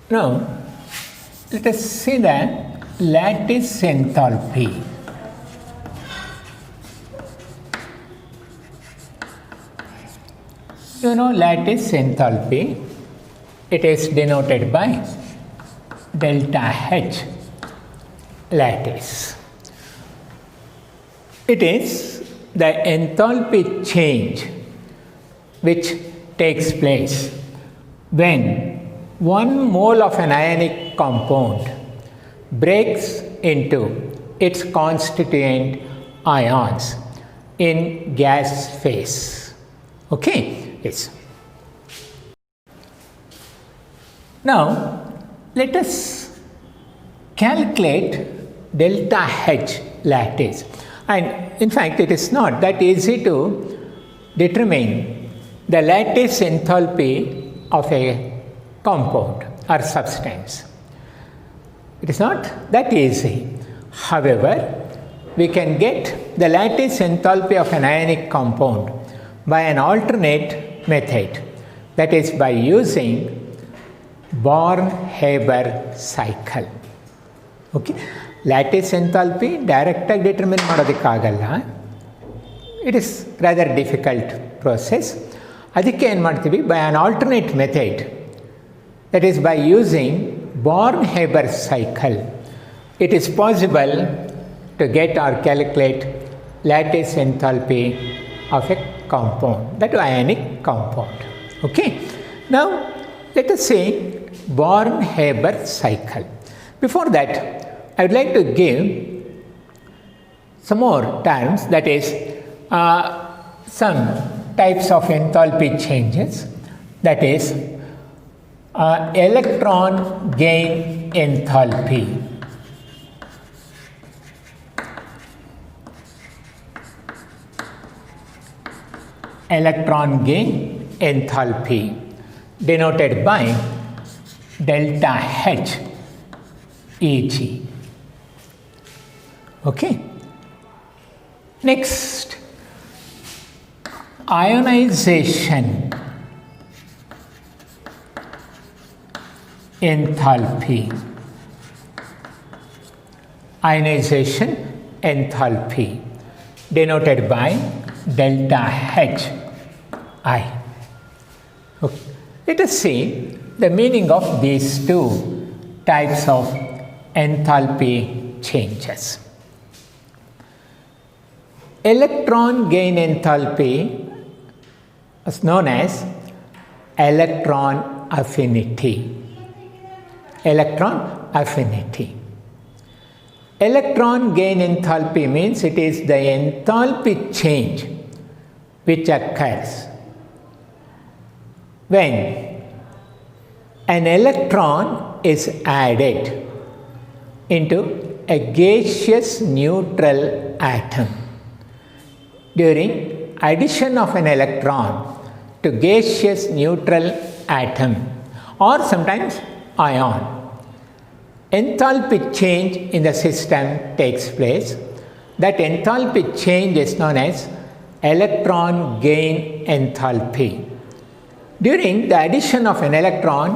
Now, let us see the lattice enthalpy. You know lattice enthalpy, it is denoted by delta H lattice. It is the enthalpy change which takes place when 1 mole of an ionic compound breaks into its constituent ions in gas phase. Okay? Yes. Now, let us calculate delta H lattice. And in fact, it is not that easy to determine the lattice enthalpy of a compound or substance. It is not that easy. However, we can get the lattice enthalpy of an ionic compound by an alternate method, that is by using Born-Haber cycle. Okay? Lattice enthalpy direct ಆಗಿ determine ಮಾಡೋದಕ್ಕಾಗಲ್ಲ. It is rather difficult process. ಅದಕ್ಕೆ ಏನು ಮಾಡ್ತೀವಿ, by an alternate method, that is by using Born-Haber cycle, it is possible to get or calculate lattice enthalpy of a compound, that ionic compound. Okay? Now, let us say Born-Haber cycle. Before that, I would like to give some more terms, that is some types of enthalpy changes, that is electron gain enthalpy. Electron gain enthalpy denoted by delta H Eg. Okay. Next, ionization enthalpy. Ionization enthalpy denoted by delta H I. Okay. Let us see the meaning of these two types of enthalpy changes. Electron gain enthalpy is known as electron affinity. Electron affinity. Electron gain enthalpy means it is the enthalpy change which occurs when an electron is added into a gaseous neutral atom. During addition of an electron to gaseous neutral atom or sometimes ion, enthalpy change in the system takes place. That enthalpy change is known as electron gain enthalpy. During the addition of an electron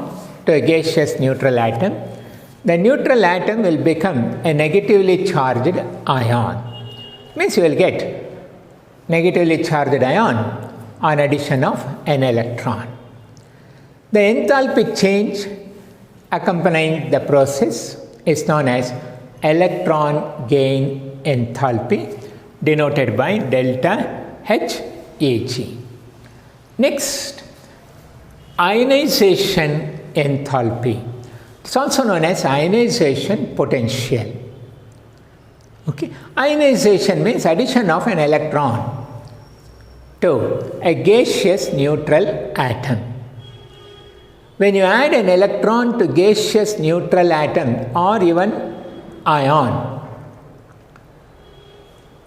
to a gaseous neutral atom, the neutral atom will become a negatively charged ion. Means you will get negatively charged ion on addition of an electron. The enthalpy change accompanying the process is known as electron gain enthalpy denoted by delta H Eg. Next, ionization enthalpy. It's also known as ionization potential. Okay? Ionization means addition of an electron to a gaseous neutral atom. When you add an electron to gaseous neutral atom or even ion,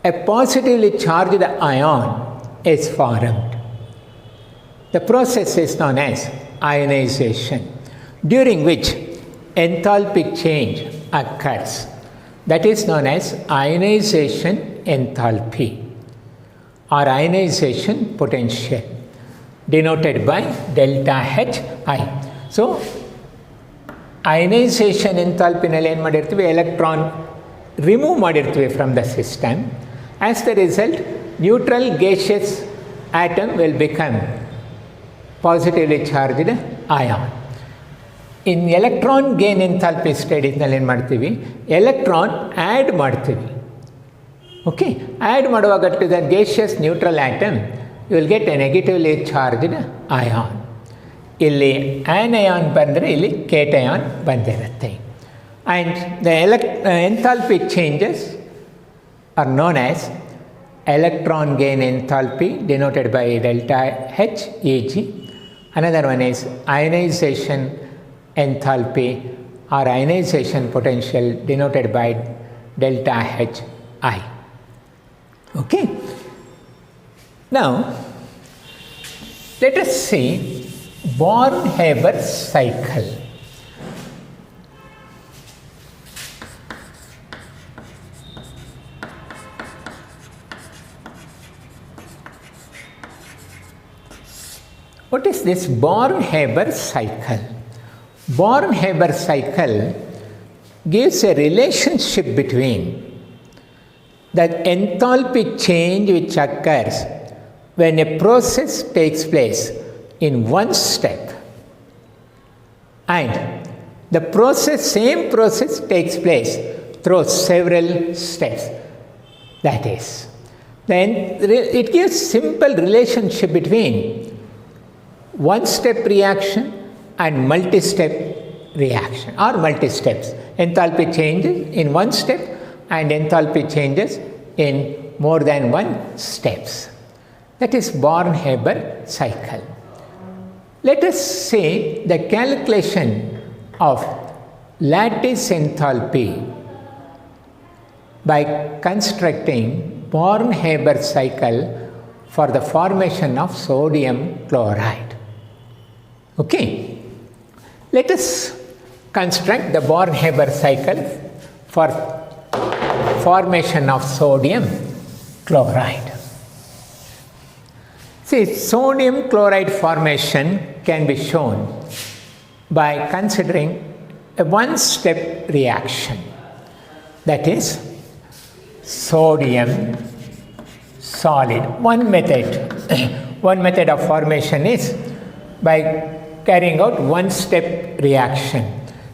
a positively charged ion is formed. The process is known as ionization, during which enthalpy change occurs. That is known as ionization enthalpy or ionization potential, denoted by delta H I. So, ionisation ಎಂಥಾಲ್ಪಿನಲ್ಲಿ ಏನು ಮಾಡಿರ್ತೀವಿ, electron remove ಮಾಡಿರ್ತೀವಿ from the system. As the result neutral gaseous atom will become positively charged ion. In electron gain enthalpy ಸ್ಟಡೀಸ್ನಲ್ಲಿ ಏನು ಮಾಡ್ತೀವಿ, electron add ಮಾಡ್ತೀವಿ. Okay, add ಮಾಡುವಾಗ to the gaseous neutral atom you will get a negatively charged ion. ಇಲ್ಲಿ anion ಬಂದರೆ ಇಲ್ಲಿ cation ಬಂದಿರುತ್ತೆ. And the enthalpy changes are known as electron gain enthalpy denoted by delta H Eg. Another one is ionization enthalpy or ionization potential denoted by delta H I. Okay. Now, let us see Born-Haber cycle. What is this Born-Haber cycle? Born-Haber cycle gives a relationship between the enthalpy change which occurs when a process takes place in one step and the same process takes place through several steps. That is, then it gives simple relationship between one-step reaction and multi-step reaction or multi-steps. Enthalpy changes in one step and enthalpy changes in more than one steps. That is Born-Haber cycle. Let us see the calculation of lattice enthalpy by constructing Born-Haber cycle for the formation of sodium chloride. Okay, let us construct the Born-Haber cycle for formation of sodium chloride. See, sodium chloride formation can be shown by considering a one-step reaction. That is, sodium solid. One method of formation is by carrying out one-step reaction.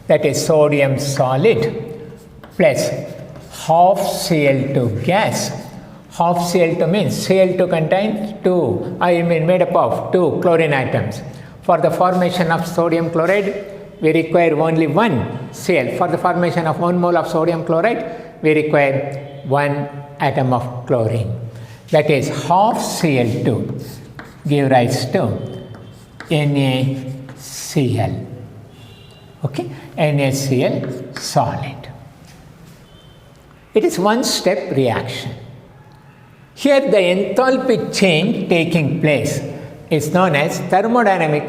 That is sodium solid plus half Cl2 gas. Half Cl2 means Cl2 contains made up of two chlorine atoms. For the formation of sodium chloride, we require only one Cl. For the formation of 1 mole of sodium chloride, we require one atom of chlorine. That is half Cl2 give rise to NaCl. Okay, NaCl solid. It is one-step reaction. Here the enthalpy change taking place is known as thermodynamic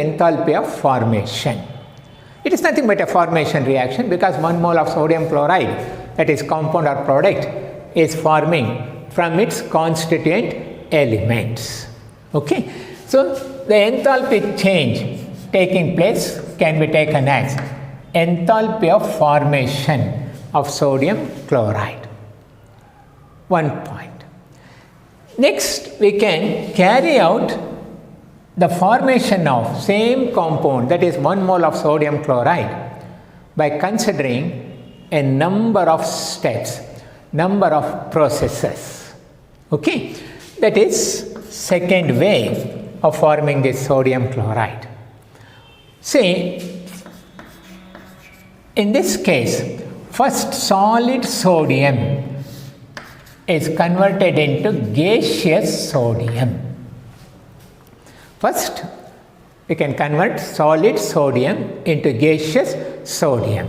enthalpy of formation. It is nothing but a formation reaction because 1 mole of sodium chloride, that is compound or product, is forming from its constituent elements. Okay, so the enthalpy change taking place can be taken as enthalpy of formation of sodium chloride. One point. Next, we can carry out the formation of same compound, that is 1 mole of sodium chloride, by considering a number of steps, number of processes. Okay, that is second way of forming this sodium chloride. See, in this case, first solid sodium is converted into gaseous sodium. First, we can convert solid sodium into gaseous sodium,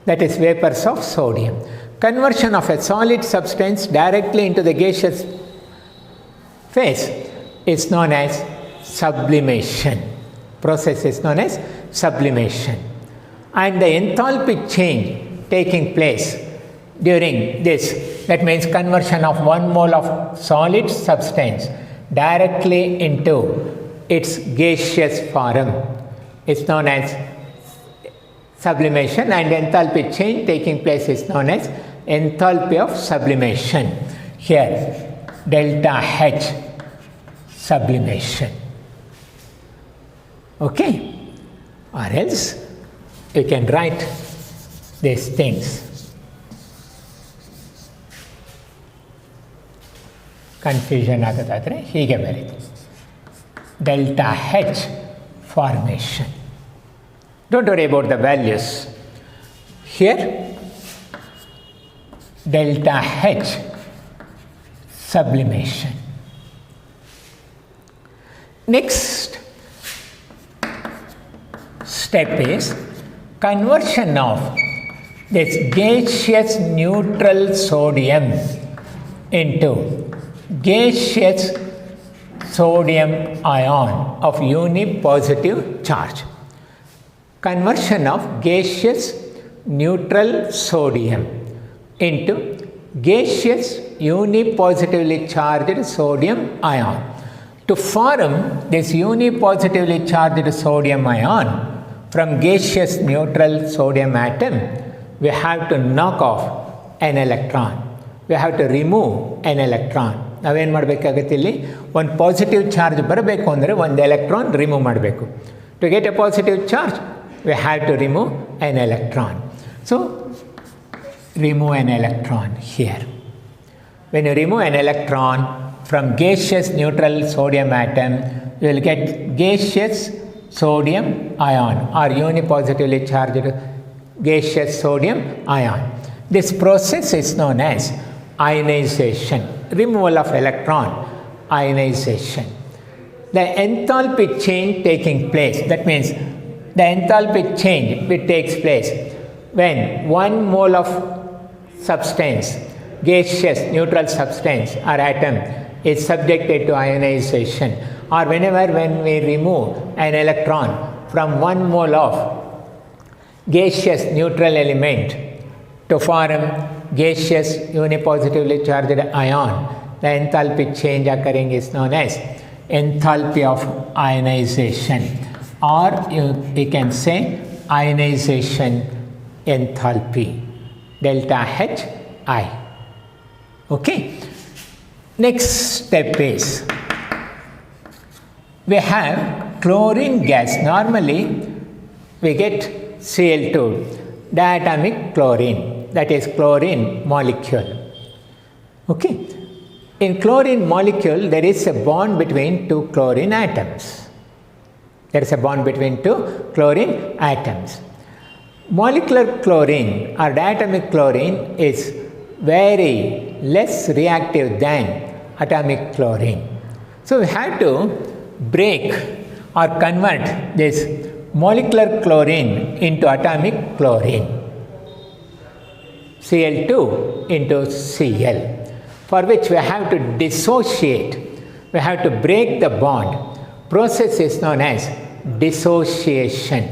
that is vapors of sodium. Conversion of a solid substance directly into the gaseous phase is known as sublimation. Process is known as sublimation. And the enthalpy change taking place during this, that means conversion of 1 mole of solid substance directly into its gaseous form, is known as sublimation, and enthalpy change taking place is known as enthalpy of sublimation. Here, delta H sublimation. Okay? Or else you can write these things. Confusion ಆಗದಾದರೆ ಹೀಗೆ ಬರೀತು, delta H formation. Don't worry about the values. Here, delta H sublimation. Next step is conversion of this gaseous neutral sodium into gaseous sodium ion of unipositive charge. Conversion of gaseous neutral sodium into gaseous unipositively charged sodium ion. To form this unipositively charged sodium ion from gaseous neutral sodium atom, we have to knock off an electron. We have to remove an electron. ನಾವೇನು ಮಾಡಬೇಕಾಗತ್ತೆ, ಇಲ್ಲಿ ಒಂದು positive charge ಬರಬೇಕು ಅಂದರೆ ಒಂದು electron remove ಮಾಡಬೇಕು. To get a positive charge we have to remove an electron. So, remove an electron here. When you remove an electron from gaseous neutral sodium atom, you will get gaseous sodium ion or unipositively charged gaseous sodium ion. This process is known as ionization, removal of electron, ionization. The enthalpy change taking place, that means the enthalpy change which takes place when 1 mole of substance, gaseous neutral substance or atom is subjected to ionization, or when we remove an electron from 1 mole of gaseous neutral element to form gaseous unipositively charged ion, the enthalpy change occurring is known as enthalpy of ionization, or you can say ionization enthalpy, delta H I. Okay? Next step is, we have chlorine gas. Normally we get Cl2, diatomic chlorine, that is chlorine molecule. Okay? In chlorine molecule there is a bond between two chlorine atoms. There is a bond between two chlorine atoms. Molecular chlorine or diatomic chlorine is very less reactive than atomic chlorine. So we have to break or convert this molecular chlorine into atomic chlorine, Cl2 into Cl, for which we have to dissociate, we have to break the bond. Process is known as dissociation.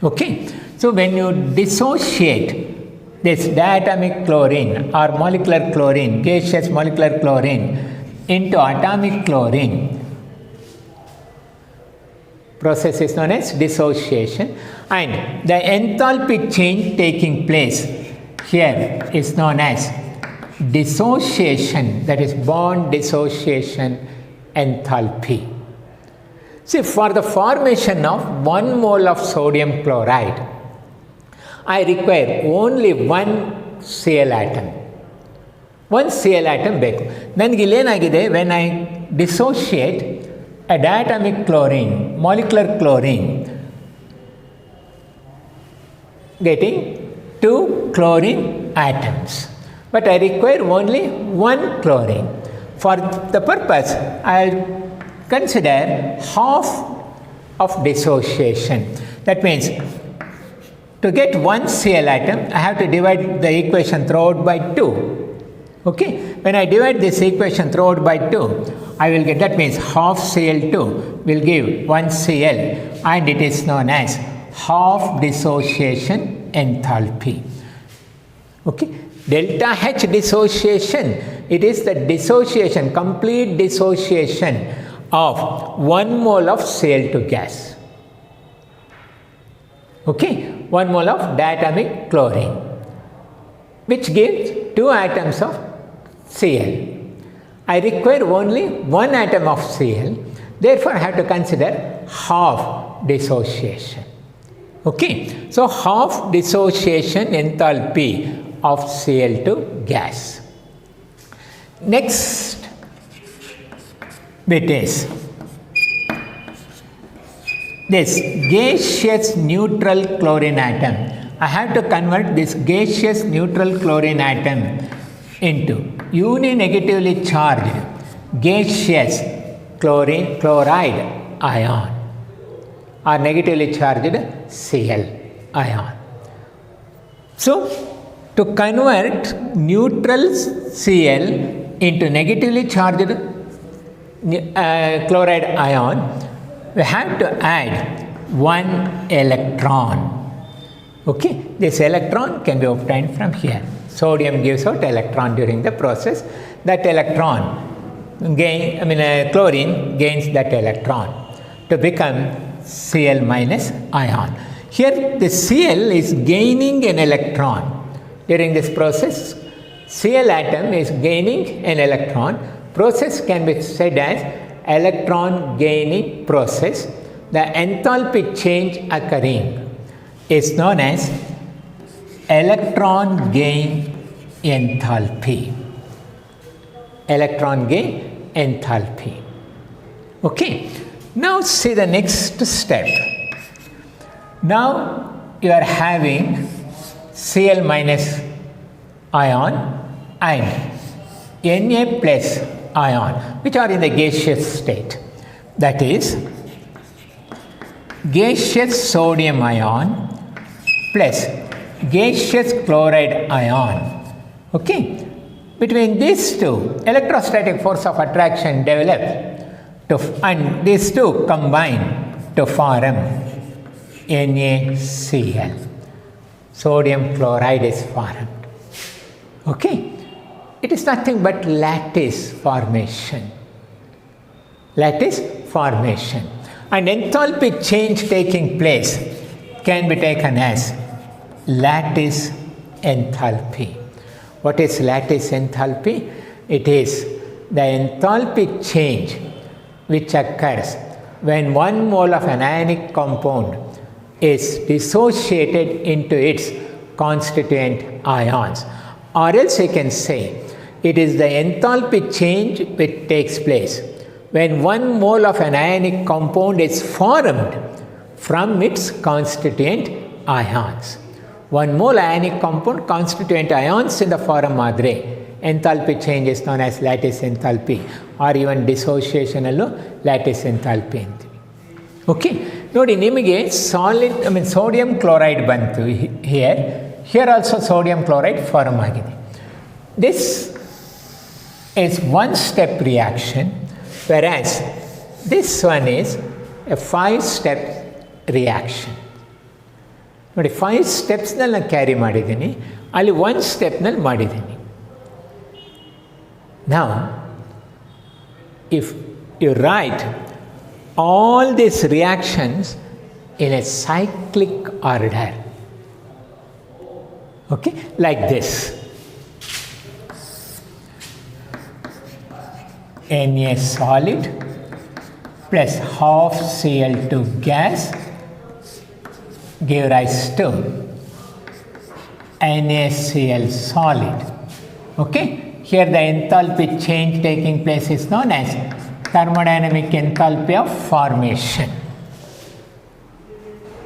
Okay? So when you dissociate this diatomic chlorine or molecular chlorine, gaseous molecular chlorine into atomic chlorine, process is known as dissociation, and the enthalpy change taking place here is known as dissociation, that is bond dissociation enthalpy. See, for the formation of 1 mole of sodium chloride, I require only 1 Cl atom. 1 Cl atom ಬೇಕು. ನನಗೆ ಇಲ್ಲೇನಾಗಿದೆ, when I dissociate a diatomic chlorine, molecular chlorine, getting 2 chlorine atoms, but I require only 1 chlorine. For the purpose, I'll consider half of dissociation. That means to get 1 Cl atom, I have to divide the equation throughout by 2. Okay? When I divide this equation throughout by 2, I will get, that means half Cl2 will give 1 Cl, and it is known as half dissociation enthalpy. Okay? Delta H dissociation, it is the dissociation, complete dissociation of 1 mole of Cl2 gas. Okay, 1 mole of diatomic chlorine, which gives 2 atoms of Cl. I require only 1 atom of Cl, therefore I have to consider half dissociation. Okay, so half dissociation enthalpy of Cl2 gas. Next bit is this gaseous neutral chlorine atom. I have to convert this gaseous neutral chlorine atom into uninegatively charged gaseous chloride ion or negatively charged Cl ion. So, to convert neutral Cl into negatively charged chloride ion, we have to add 1 electron. Okay, this electron can be obtained from here. Sodium gives out electron during the process. That electron chlorine gains that electron to become Cl minus ion. Here the Cl is gaining an electron. During this process, Cl atom is gaining an electron. Process can be said as electron gaining process. The enthalpy change occurring is known as electron gain enthalpy. Electron gain enthalpy. Okay, now see the next step. Now you are having Cl minus ion and Na plus ion, which are in the gaseous state. That is, gaseous sodium ion plus gaseous chloride ion. Okay, between these two, electrostatic force of attraction develops and these two combine to form NaCl. Sodium chloride is formed. Okay, it is nothing but lattice formation. Lattice formation. And enthalpy change taking place can be taken as lattice enthalpy. What is lattice enthalpy? It is the enthalpy change which occurs when 1 mole of an ionic compound is dissociated into its constituent ions. Or else you can say it is the enthalpy change which takes place when 1 mole of an ionic compound is formed from its constituent ions. 1 mole ionic compound constituent ions in the form ಆದರೆ enthalpy change is known as lattice enthalpy or even dissociation ಅಲ್ಲೂ lattice enthalpy ಅಂತೀವಿ. Okay ನೋಡಿ, ನಿಮಗೆ sodium chloride ಬಂತು here also sodium chloride form ಆಗಿದೆ. This is one step reaction, whereas this one is a 5-step reaction. ನೋಡಿ, 5 ಸ್ಟೆಪ್ಸ್ನಲ್ಲಿ ನಾನು carry ಮಾಡಿದ್ದೀನಿ, ಅಲ್ಲಿ 1 ಸ್ಟೆಪ್ನಲ್ಲಿ ಮಾಡಿದ್ದೀನಿ. Now, if you write all these reactions in a cyclic order, okay, like this. Na solid plus half Cl2 gas give rise to NaCl solid. Okay, here the enthalpy change taking place is known as thermodynamic enthalpy of formation.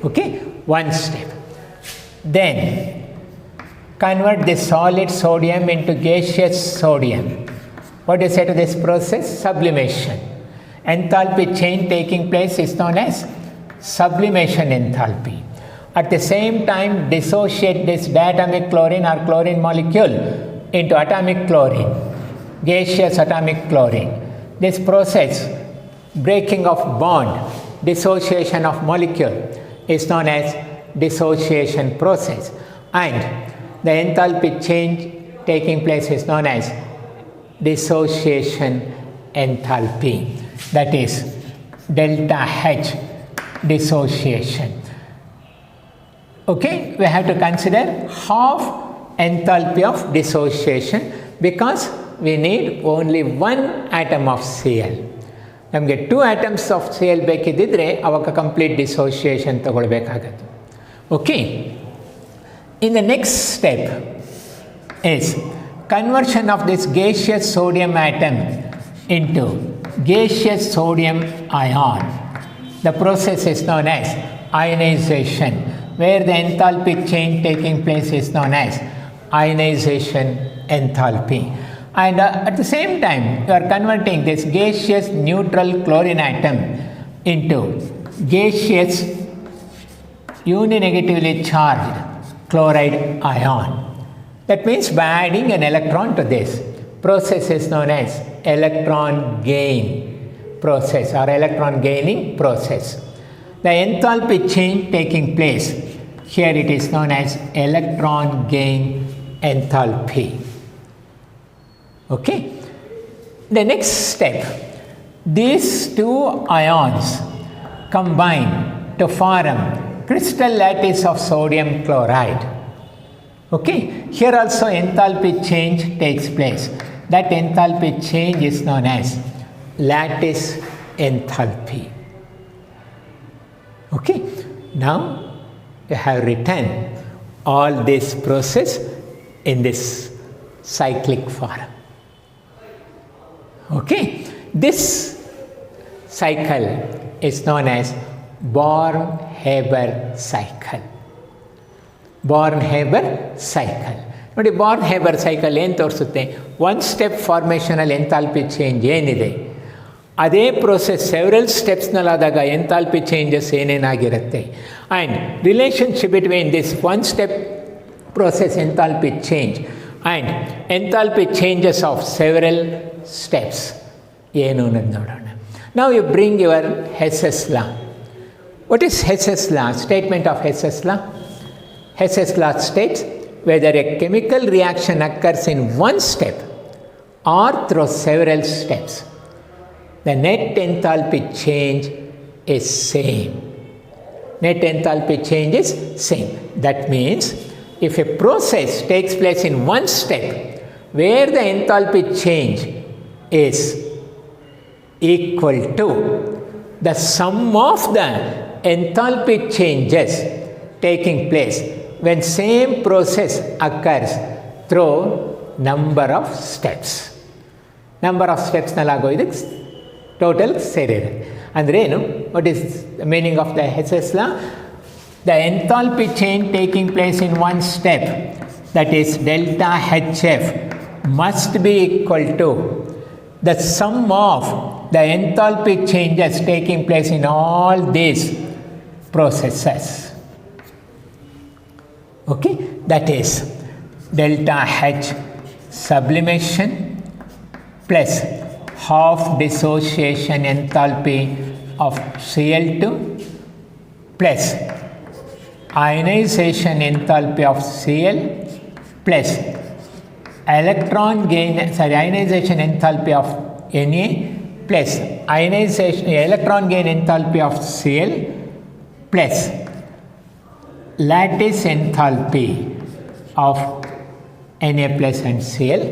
Okay, one step. Then convert the solid sodium into gaseous sodium. What do you say to this process? Sublimation. Enthalpy change taking place is known as sublimation enthalpy. At the same time, dissociate this diatomic chlorine or chlorine molecule into atomic chlorine, gaseous atomic chlorine. This process, breaking of bond, dissociation of molecule, is known as dissociation process, and the enthalpy change taking place is known as dissociation enthalpy, that is delta H dissociation. Okay, we have to consider half enthalpy of dissociation because we need only one atom of Cl. ನಮಗೆ 2 atoms of Cl ಬೇಕಿದ್ದರೆ ಅವಾಗ complete dissociation ತಗೊಳ್ಬೇಕಾಗತ್ತೆ. Okay, in the next step is conversion of this gaseous sodium atom into gaseous sodium ion. The process is known as ionization, where the enthalpy change taking place is known as ionization enthalpy. And at the same time, you are converting this gaseous neutral chlorine atom into gaseous uninegatively charged chloride ion. That means by adding an electron to this, process is known as electron gain process or electron gaining process. The enthalpy change taking place, here it is known as electron gain enthalpy. Okay, the next step, these two ions combine to form crystal lattice of sodium chloride. Okay, here also enthalpy change takes place. That enthalpy change is known as lattice enthalpy. Okay, now you have written all this process in this cyclic form. Okay, this cycle is known as Born-Haber cycle. Born-Haber cycle. ನೋಡಿ, Born Haber cycle ಏನು ತೋರಿಸುತ್ತೆ? One step ಫಾರ್ಮೇಷನಲ್ಲಿ enthalpy change ಏನಿದೆ ಅದೇ process several ಸ್ಟೆಪ್ಸ್ನಲ್ಲಾದಾಗ enthalpy changes ಏನೇನಾಗಿರುತ್ತೆ and relationship between this one step process enthalpy change and enthalpy changes of several steps ಏನು ಅನ್ನೋದು ನೋಡೋಣ. ನಾವು you bring your Hess's law. What is Hess's law? Statement of Hess's law. Hess's law states whether a chemical reaction occurs in one step or through several steps, the net enthalpy change is same. Net enthalpy change is same. That means if a process takes place in one step where the enthalpy change is equal to the sum of the enthalpy changes taking place when same process occurs through number of steps. Number of steps ನಲ್ಲಾಗೋ ಇದಕ್ಕೆ total ಸೇರಿದೆ. ಅಂದರೆ ಏನು? What is the meaning of the Hess's law? The enthalpy change taking place in one step, that is delta HF, must be equal to the sum of the enthalpy changes taking place in all these processes. Okay, that is delta H sublimation plus half dissociation enthalpy of Cl2 plus ionization enthalpy of Cl plus ionization enthalpy of Na plus electron gain enthalpy of Cl plus lattice enthalpy of Na plus and Cl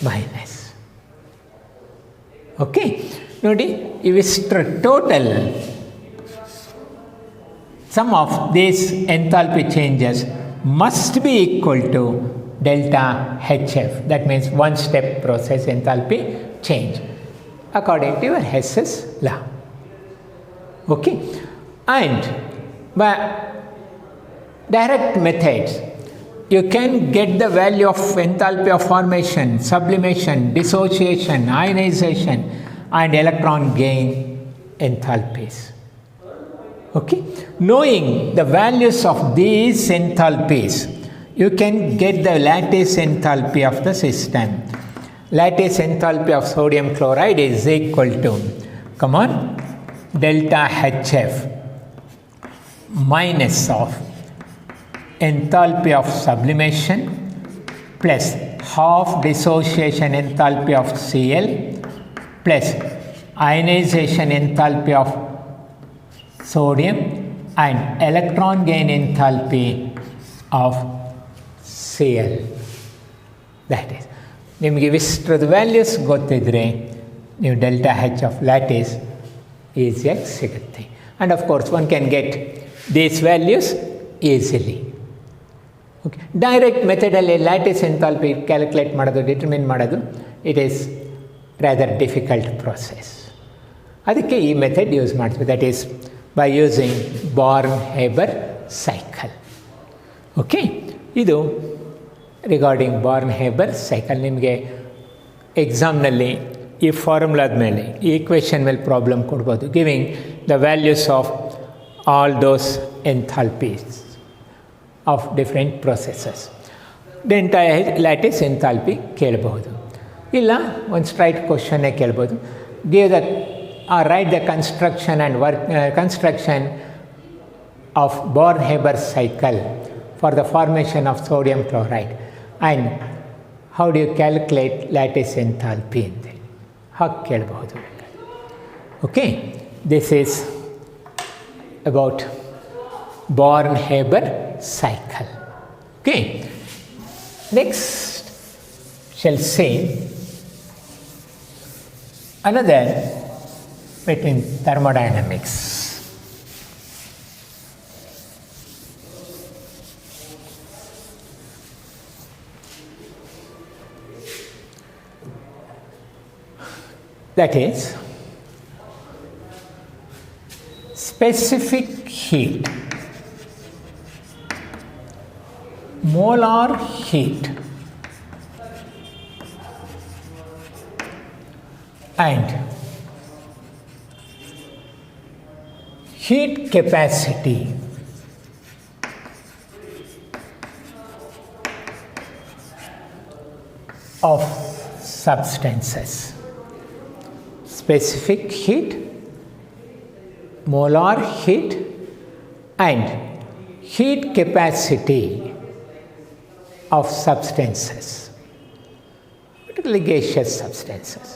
minus. Okay, ನೋಡಿ, ಇವಿಷ್ಟು total sum of these enthalpy changes must be equal to delta HF. That means one step process enthalpy change according to your Hess's law. Okay, and by direct methods you can get the value of enthalpy of formation, sublimation, dissociation, ionization and electron gain enthalpies. Okay, knowing the values of these enthalpies, you can get the lattice enthalpy of the system. Lattice enthalpy of sodium chloride is equal to, come on, delta HF minus of enthalpy of sublimation plus half dissociation enthalpy of Cl plus ionization enthalpy of sodium and electron gain enthalpy of Cl. That is, ನಿಮಗೆ ಇಷ್ಟರದ values ಗೊತ್ತಿದ್ದರೆ ನೀವು delta H F lattice ಈಸಿಯಾಗಿ ಸಿಗುತ್ತೆ. And of course one can get these values easily. Okay, direct ಮೆಥಡಲ್ಲಿ lattice enthalpy calculate ಮಾಡೋದು, determine ಮಾಡೋದು, it is rather difficult process. ಅದಕ್ಕೆ ಈ ಮೆಥಡ್ ಯೂಸ್ ಮಾಡ್ತೀವಿ, that is by using Born Haber cycle. Okay, ಇದು regarding Born Haber cycle. ನಿಮಗೆ ಎಕ್ಸಾಮ್ನಲ್ಲಿ ಈ ಫಾರ್ಮುಲಾದ ಮೇಲೆ, ಈ ಈಕ್ವೇಷನ್ ಮೇಲೆ ಪ್ರಾಬ್ಲಮ್ ಕೊಡ್ಬೋದು, giving the values of all those enthalpies of different processes. Delta lattice enthalpy ಕೇಳಬಹುದು, ಇಲ್ಲ ಒಂದು ಸ್ಟ್ರೈಟ್ ಕ್ವಶನ್ನೇ ಕೇಳ್ಬೋದು. Give the write the construction and construction of Born-Haber cycle for the formation of sodium chloride, and how do you calculate lattice enthalpy ಅಂತ ಹಾಗೆ ಕೇಳಬಹುದು. Okay, this is about Born-Haber cycle. Okay, next shall say another bit in thermodynamics. That is specific heat, molar heat, and heat capacity of substances. Specific heat, molar heat, and heat capacity of substances, particularly gaseous substances.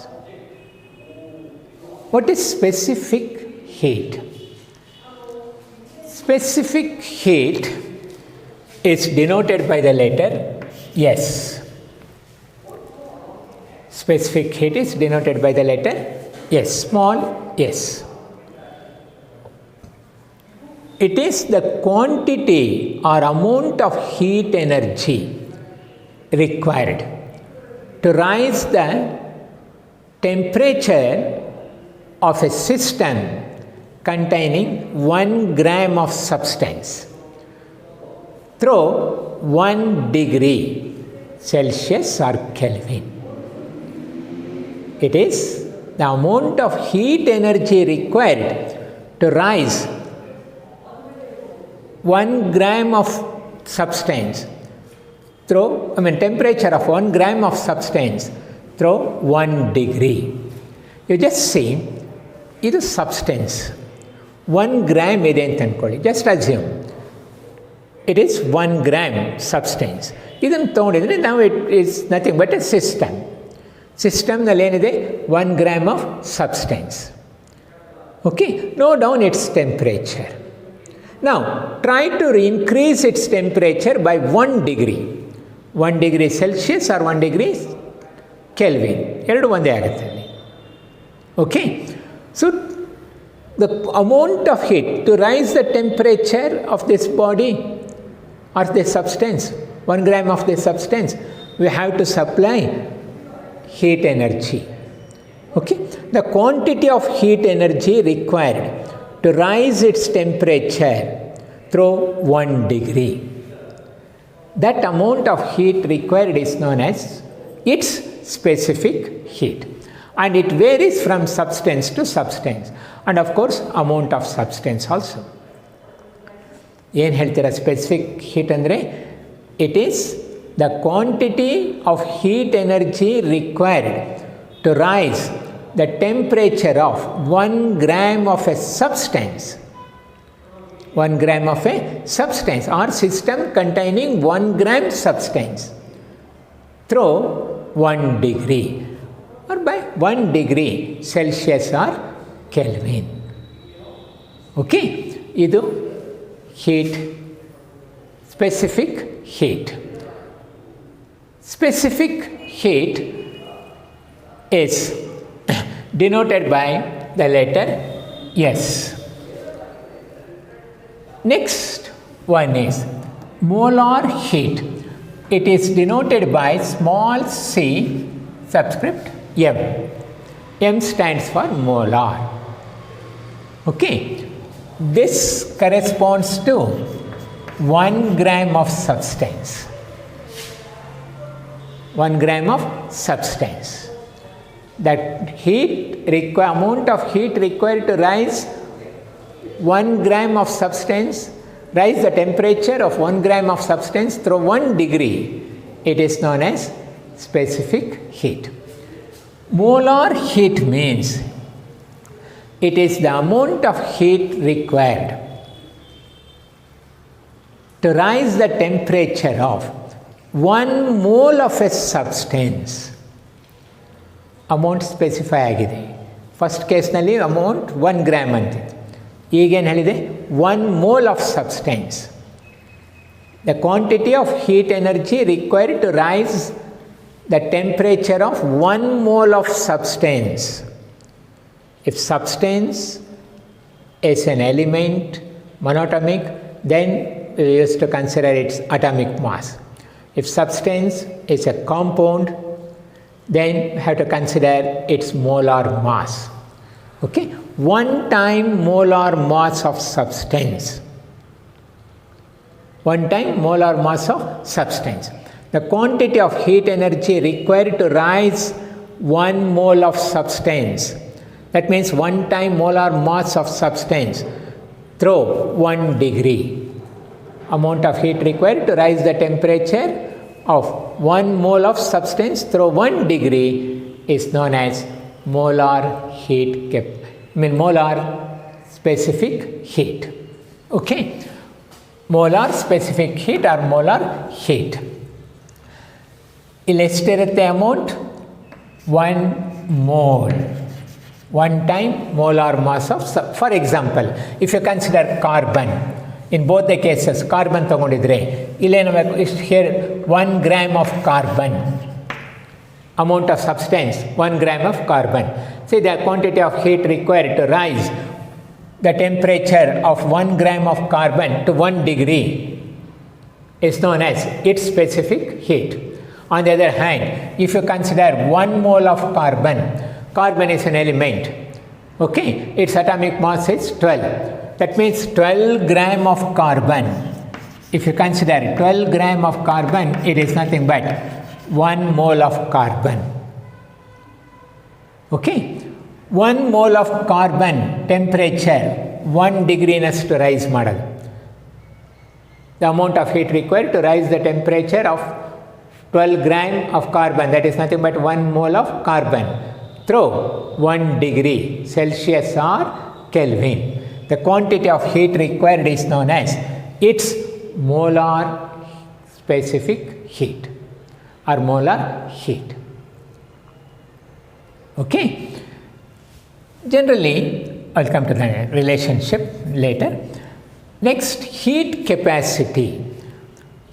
What is specific heat? Specific heat is denoted by the letter S. Specific heat is denoted by the letter S, small s. It is the quantity or amount of heat energy required to rise the temperature of a system containing 1 gram of substance through 1 degree Celsius or Kelvin. It is the amount of heat energy required to rise 1 gram of substance through, temperature of 1 gram of substance through 1 degree. You just see, ಇದು substance. 1 gram ಇದೆ ಅಂತ ಅಂದ್ಕೊಳ್ಳಿ, just assume it is 1 gram substance. ಇದನ್ನು ತೊಗೊಂಡಿದ್ರೆ ನಾವು it is nothing but a system. ಸಿಸ್ಟಮ್ನಲ್ಲಿ ಏನಿದೆ 1 gram of substance. Okay, note down its temperature. ನಾವು try to increase its temperature by 1 degree, 1 degree Celsius or 1 degree kelvin, ಎರಡು ಒಂದೇ ಆಗುತ್ತೆ ಅಲ್ಲಿ. Okay, so the amount of heat to rise the temperature of this body or this substance, 1 gram of this substance, we have to supply heat energy. Okay, the quantity of heat energy required to rise its temperature through 1 degree, that amount of heat required is known as its specific heat. And it varies from substance to substance, and of course amount of substance also. ಏನು ಹೇಳ್ತೀರಾ specific heat ಅಂದರೆ? It is the quantity of heat energy required to raise the temperature of 1 gram of a substance, 1 gram of a substance or system containing 1 gram substance through 1 degree or by 1 degree Celsius or Kelvin. Okay, ಇದು heat specific heat. Specific heat is denoted by the letter S. Next one is molar heat. It is denoted by small c subscript m. M stands for molar. Okay. This corresponds to 1 gram of substance. 1 gram of substance. That amount of heat required to rise 1 gram of substance, rise the temperature of 1 gram of substance through 1 degree. It is known as specific heat. Molar heat means it is the amount of heat required to rise the temperature of 1 mole of a substance. Amount specify ಆಗಿದೆ. First ಕೇಸ್ನಲ್ಲಿ amount 1 gram ಅಂತಿದೆ. ಈಗೇನು ಹೇಳಿದೆ 1 mole of substance. The quantity of heat energy required to raise the temperature of 1 mole of substance. If substance is an element, monatomic, then we used to consider its atomic mass. If substance is a compound, then we have to consider its molar mass. Okay, 1 time molar mass of substance. 1 time molar mass of substance. The quantity of heat energy required to rise 1 mole of substance. That means 1 time molar mass of substance through 1 degree. Amount of heat required to rise the temperature of 1 mole of substance through 1 degree is known as molar molar specific heat. Okay, molar specific heat or molar heat. Illustrate amount 1 mole. 1 time molar mass of for example, if you consider carbon, in both the cases carbon ತಗೊಂಡಿದ್ರೆ ಇಲ್ಲೇನಬೇಕು ಇಷ್ಟು here 1 gram of carbon, amount of substance 1 gram of carbon. See the quantity of heat required to rise the temperature of 1 gram of carbon to 1 degree is known as its specific heat. On the other hand, if you consider 1 mole of carbon, carbon is an element, okay, its atomic mass is 12. That means 12 gram of carbon. If you consider 12 gram of carbon, it is nothing but 1 mole of carbon. Okay, 1 mole of carbon temperature 1 degree to rise model. The amount of heat required to rise the temperature of 12 gram of carbon, that is nothing but 1 mole of carbon through 1 degree Celsius or Kelvin. The quantity of heat required is known as its molar specific heat or molar heat. Okay, generally I'll come to the relationship later. Next, heat capacity.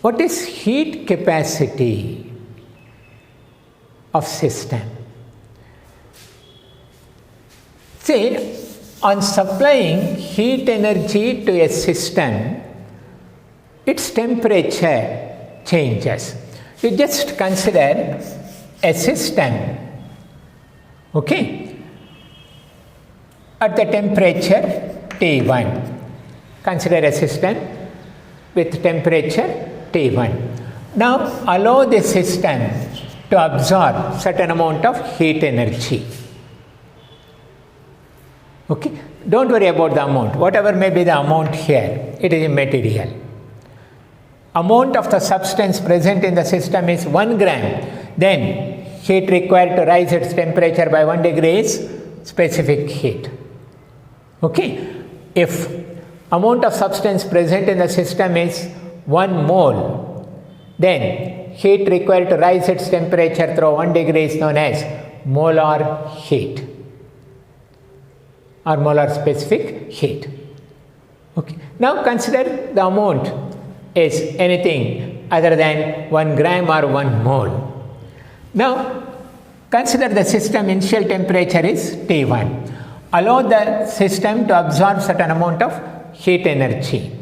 What is heat capacity of system? See, on supplying heat energy to a system, its temperature changes. You just consider a system, okay, at the temperature T1. Consider a system with temperature T1. Now allow the system to absorb certain amount of heat energy. Okay, don't worry about the amount. Whatever may be the amount here, it is immaterial. Amount of the substance present in the system is 1 gram. Then heat required to rise its temperature by 1 degree is specific heat. Okay, if amount of substance present in the system is 1 mole, then heat required to rise its temperature through 1 degree is known as molar heat or molar specific heat. Okay. Now consider the amount is anything other than 1 gram or 1 mole. Now, consider the system initial temperature is T1. Allow the system to absorb certain amount of heat energy.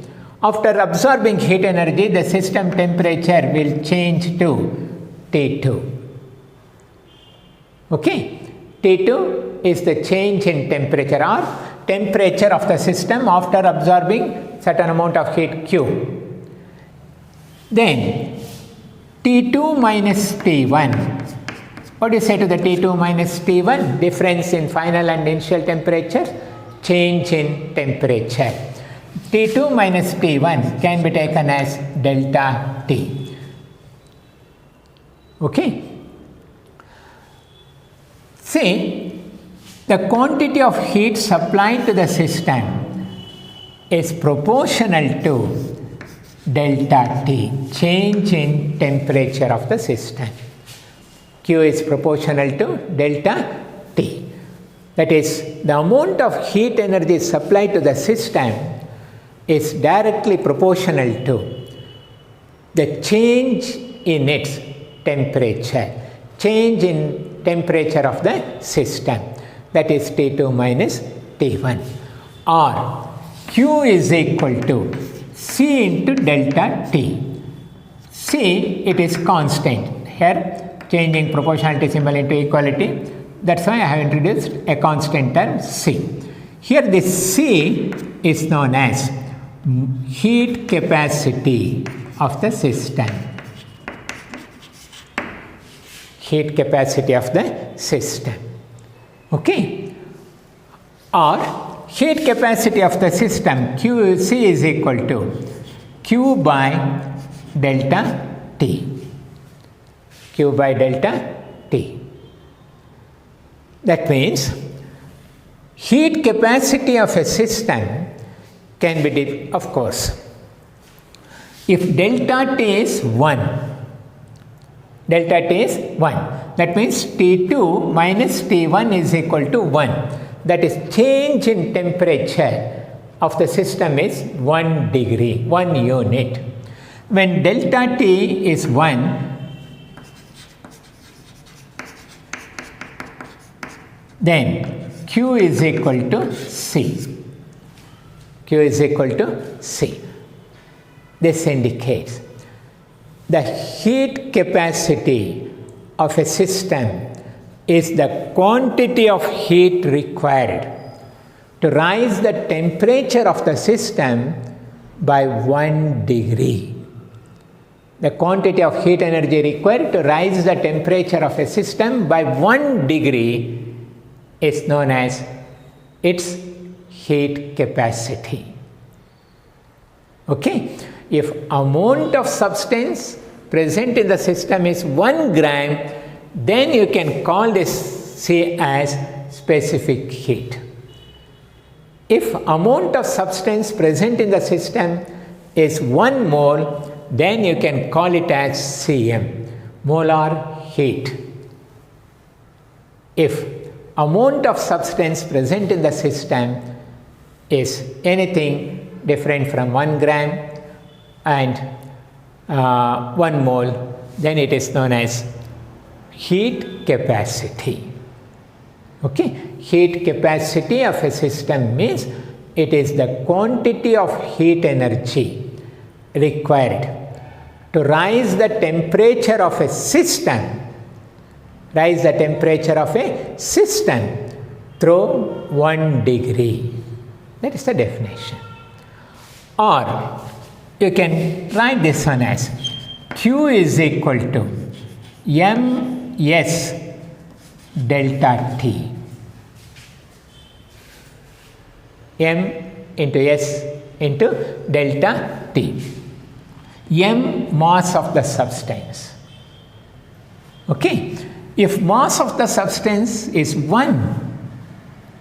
After absorbing heat energy, the system temperature will change to T2. Okay, T2 is the change in temperature or temperature of the system after absorbing certain amount of heat Q. Then T2 minus T1. What do you say to the T2 minus T1? Difference in final and initial temperature, change in temperature. T2 minus T1 can be taken as delta T. Okay. See, the quantity of heat supplied to the system is proportional to delta T, change in temperature of the system. Q is proportional to delta T. That is, the amount of heat energy supplied to the system is directly proportional to the change in its temperature, change in temperature of the system. That is T2 minus T1. Or Q is equal to C into delta T. C, it is constant. Here, changing proportionality symbol into equality. That's why I have introduced a constant term C. Here this C is known as heat capacity of the system. Heat capacity of the system. Okay. Or heat capacity of the system QC is equal to Q by delta T. Q by delta T. That means heat capacity of a system can be, of course, if delta T is 1, delta T is 1, that means T2 minus T1 is equal to 1. That is, change in temperature of the system is 1 degree, 1 unit. When delta T is 1, then Q is equal to C. Q is equal to C. This indicates the heat capacity of a system is the quantity of heat required to rise the temperature of the system by 1 degree. The quantity of heat energy required to rise the temperature of a system by 1 degree is known as its heat capacity. Okay, if amount of substance present in the system is 1 gram, then you can call this C as specific heat. If amount of substance present in the system is 1 mole, then you can call it as Cm, molar heat. If amount of substance present in the system is anything different from 1 gram and 1 mole, then it is known as heat capacity. Okay, heat capacity of a system means it is the quantity of heat energy required to rise the temperature of a system, rise the temperature of a system through 1 degree. That is the definition. Or you can write this one as Q is equal to Ms delta T. M into S into delta T. M, mass of the substance. Okay. If mass of the substance is 1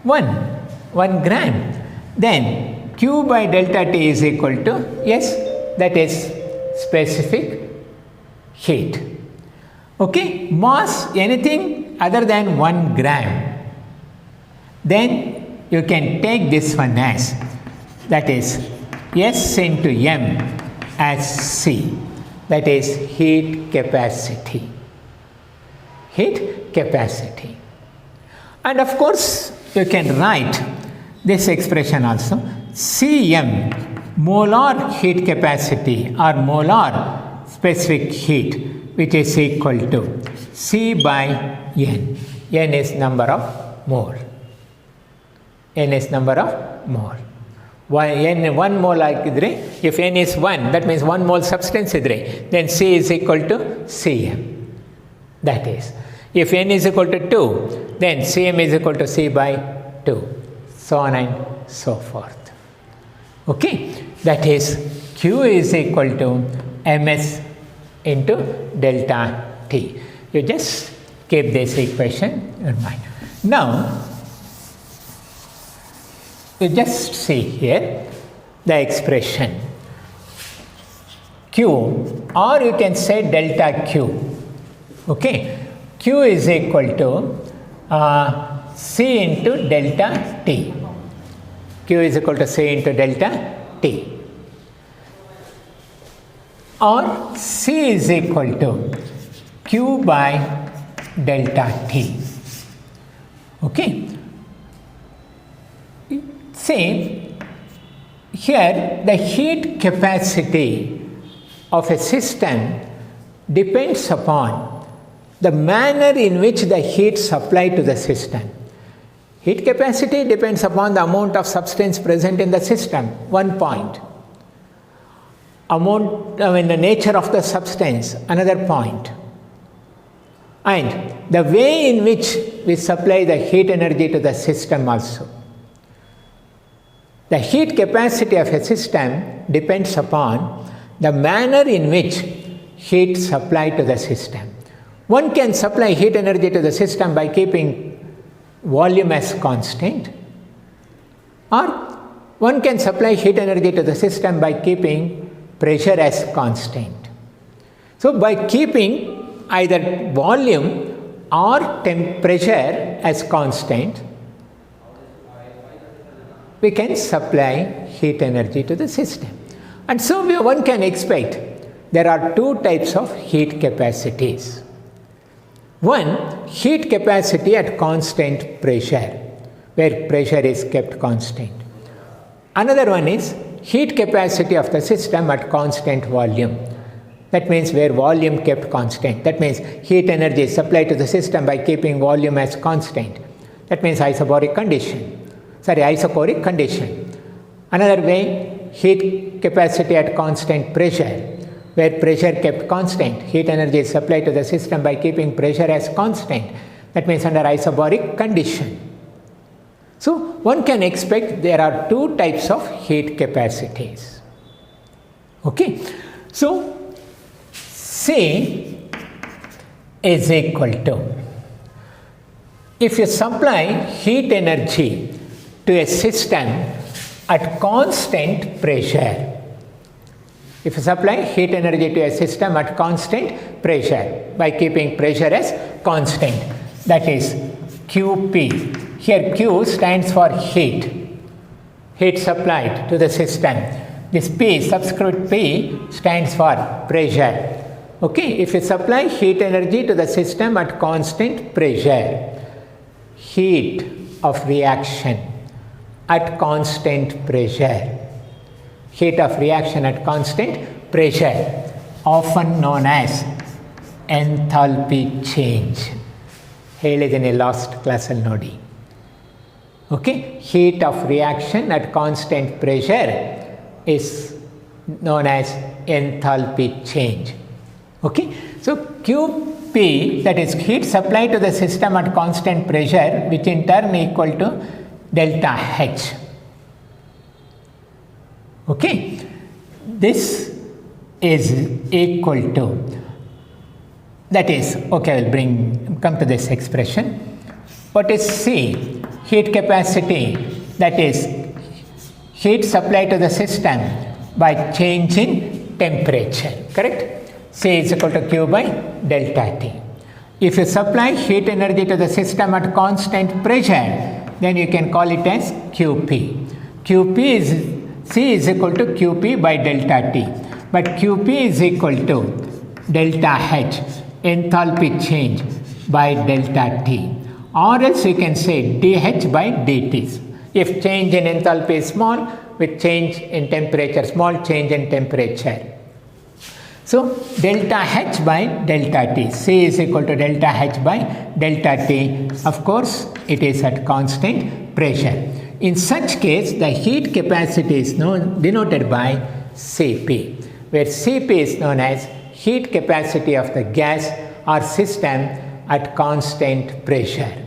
gram, then Q by delta T is equal to S, that is specific heat. Okay, mass anything other than 1 gram, then you can take this one as, that is S into M as C, that is heat capacity. Heat capacity. And of course, you can write this expression also, Cm, molar heat capacity or molar specific heat, which is equal to C by N. N is number of mole. N is number of mole. N 1 mole agidre, if N is 1, that means 1 mole substance idre, then C is equal to Cm. That is, if N is equal to 2, then Cm is equal to C by 2, so on and so forth. Okay, that is Q is equal to Ms into delta T. You just keep this equation in mind. Now, you just see here the expression Q, or you can say delta Q. Okay, Q is equal to C into delta T. Q is equal to C into delta T. Or C is equal to Q by delta T. Okay. See, here the heat capacity of a system depends upon the manner in which the heat supplied to the system. Heat capacity depends upon the amount of substance present in the system, one point. The nature of the substance, another point. And the way in which we supply the heat energy to the system also. The heat capacity of a system depends upon the manner in which heat supplied to the system. One can supply heat energy to the system by keeping volume as constant, or one can supply heat energy to the system by keeping pressure as constant. So, by keeping either volume or pressure as constant, we can supply heat energy to the system. And so, one can expect there are two types of heat capacities. One, heat capacity at constant pressure, where pressure is kept constant. Another one is heat capacity of the system at constant volume. That means where volume kept constant. That means heat energy is supplied to the system by keeping volume as constant. That means isoporic condition. Another way, heat capacity at constant pressure, where pressure kept constant. Heat energy is supplied to the system by keeping pressure as constant. That means under isobaric condition. So, one can expect there are two types of heat capacities. Okay. So, C is equal to, if you supply heat energy to a system at constant pressure, if you supply heat energy to a system at constant pressure by keeping pressure as constant, that is QP. Here Q stands for heat supplied to the system. This P, subscript P, stands for pressure. Okay, if you supply heat energy to the system at constant pressure, heat of reaction at constant pressure. Heat of reaction at constant pressure, often known as enthalpy change. ಹೇಳಿದ್ದೀನಿ last ಕ್ಲಾಸಲ್ಲಿ ನೋಡಿ. Okay, heat of reaction at constant pressure is known as enthalpy change. Okay, so QP, that is heat supplied to the system at constant pressure, which in turn equal to delta H. Okay, this is equal to, that is, okay, I will come to this expression. What is C? Heat capacity, that is heat supplied to the system by change in temperature, correct? C is equal to Q by delta T. If you supply heat energy to the system at constant pressure, then you can call it as QP. C is equal to QP by delta T. but QP is equal to delta H, enthalpy change by delta T, or else you can say dH by dt. If change in enthalpy is small, with change in temperature, small change in temperature. So delta H by delta T, C is equal to delta H by delta T. Of course, it is at constant pressure. In such case, the heat capacity is denoted by Cp, where Cp is known as heat capacity of the gas or system at constant pressure.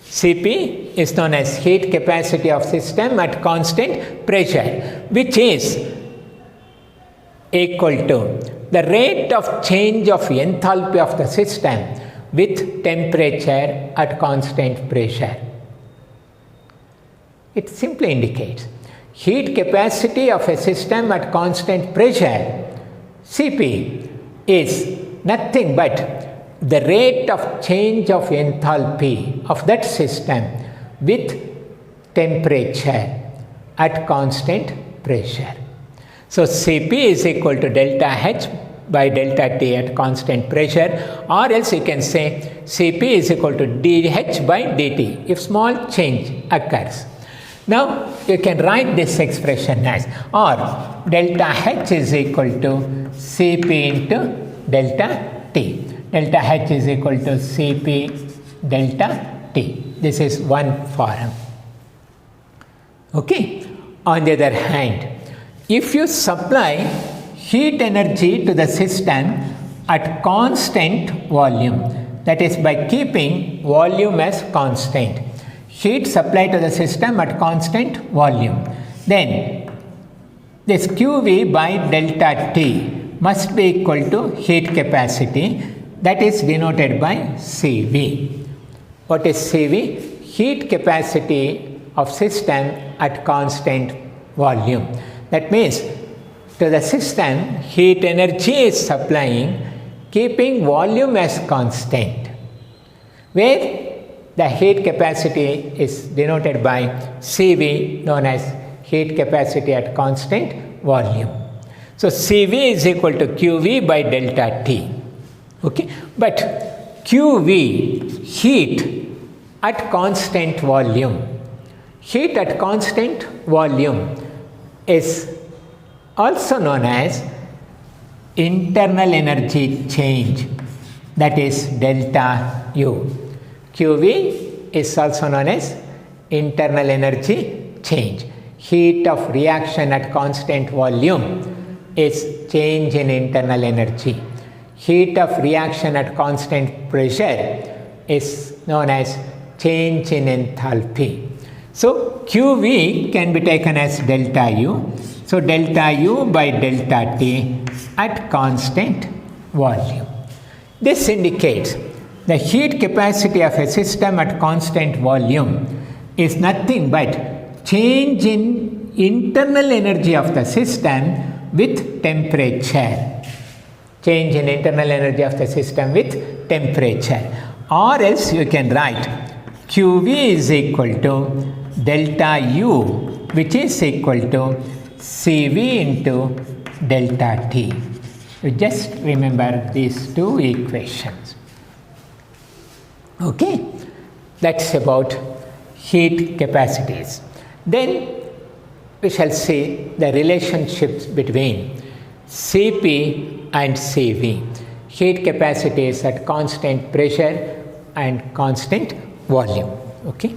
Cp is known as heat capacity of system at constant pressure, which is equal to the rate of change of enthalpy of the system with temperature at constant pressure. It simply indicates heat capacity of a system at constant pressure, Cp, is nothing but the rate of change of enthalpy of that system with temperature at constant pressure. So Cp is equal to delta H by delta T at constant pressure, or else you can say Cp is equal to dH by dt if small change occurs. Now you can write this expression as, or delta H is equal to Cp into delta T. Delta H is equal to Cp delta T. This is one form. Okay. On the other hand, if you supply heat energy to the system at constant volume, that is by keeping volume as constant, heat supplied to the system at constant volume, then this QV by delta T must be equal to heat capacity, that is denoted by Cv. What is Cv? Heat capacity of system at constant volume. That means to the system heat energy is supplying keeping volume as constant, where the heat capacity is denoted by Cv, known as heat capacity at constant volume. So Cv is equal to Qv by delta T. Okay, but QV, heat at constant volume, heat at constant volume is also known as internal energy change, that is delta U. QV is also known as internal energy change. Heat of reaction at constant volume is change in internal energy. Heat of reaction at constant pressure is known as change in enthalpy. So QV can be taken as delta U. So delta U by delta T at constant volume. This indicates the heat capacity of a system at constant volume is nothing but change in internal energy of the system with temperature. Change in internal energy of the system with temperature, or else you can write QV is equal to delta U, which is equal to Cv into delta T. You just remember these two equations. Okay, that's about heat capacities. Then we shall see the relationships between Cp and Cv, heat capacities at constant pressure and constant volume. Okay.